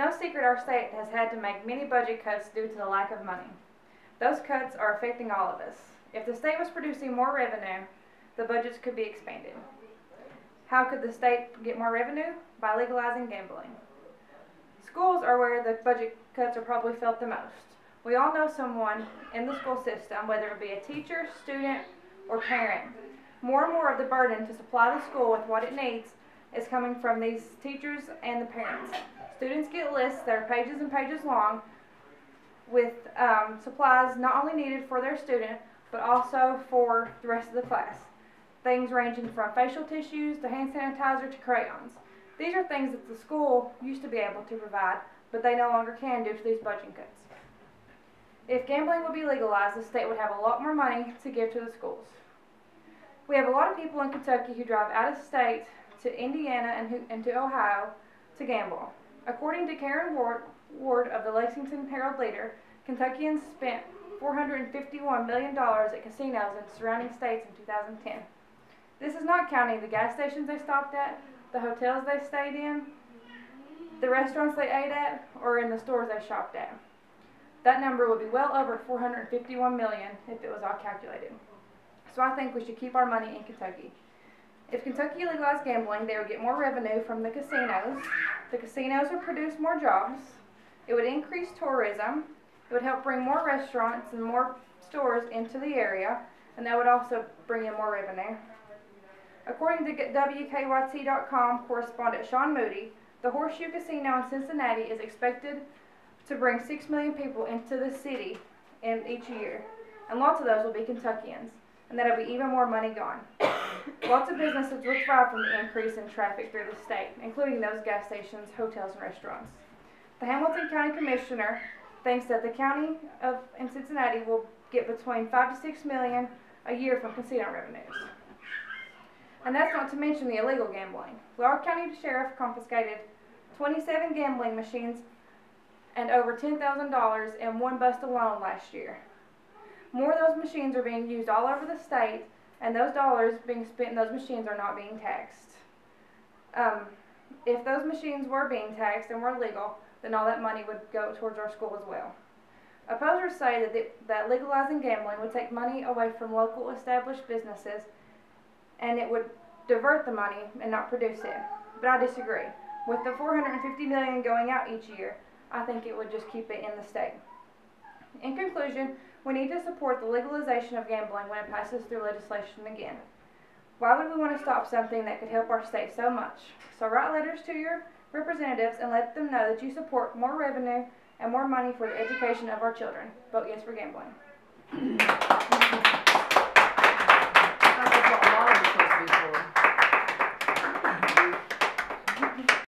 no secret our state has had to make many budget cuts due to the lack of money. Those cuts are affecting all of us. If the state was producing more revenue, the budgets could be expanded. How could the state get more revenue? By legalizing gambling. Schools are where the budget cuts are probably felt the most. We all know someone in the school system, whether it be a teacher, student, or parent. More and more of the burden to supply the school with what it needs is coming from these teachers and the parents. Students get lists that are pages and pages long with supplies not only needed for their student, but also for the rest of the class. Things ranging from facial tissues to hand sanitizer to crayons. These are things that the school used to be able to provide, but they no longer can due to these budget cuts. If gambling would be legalized, the state would have a lot more money to give to the schools. We have a lot of people in Kentucky who drive out of state to Indiana and to Ohio to gamble. According to Karen Ward of the Lexington Herald-Leader, Kentuckians spent $451 million at casinos in surrounding states in 2010. This is not counting the gas stations they stopped at, the hotels they stayed in, the restaurants they ate at, or in the stores they shopped at. That number would be well over $451 million if it was all calculated. So I think we should keep our money in Kentucky. If Kentucky legalized gambling, they would get more revenue from the casinos. The casinos would produce more jobs. It would increase tourism. It would help bring more restaurants and more stores into the area, and that would also bring in more revenue. According to WKYT.com correspondent Sean Moody, the Horseshoe Casino in Cincinnati is expected to bring 6 million people into the city in each year, and lots of those will be Kentuckians, and that'll be even more money gone. Lots of businesses will thrive from the increase in traffic through the state, including those gas stations, hotels, and restaurants. The Hamilton County Commissioner thinks that the county in Cincinnati will get between 5 to 6 million a year from casino revenues. And that's not to mention the illegal gambling. Clark County Sheriff confiscated 27 gambling machines and over $10,000 in one bust alone last year. More of those machines are being used all over the state, and those dollars being spent in those machines are not being taxed. If those machines were being taxed and were legal, then all that money would go towards our school as well. Opposers say that legalizing gambling would take money away from local established businesses, and it would divert the money and not produce it. But I disagree. With the $450 million going out each year, I think it would just keep it in the state. In conclusion, we need to support the legalization of gambling when it passes through legislation again. Why would we want to stop something that could help our state so much? So write letters to your representatives and let them know that you support more revenue and more money for the education of our children. Vote yes for gambling.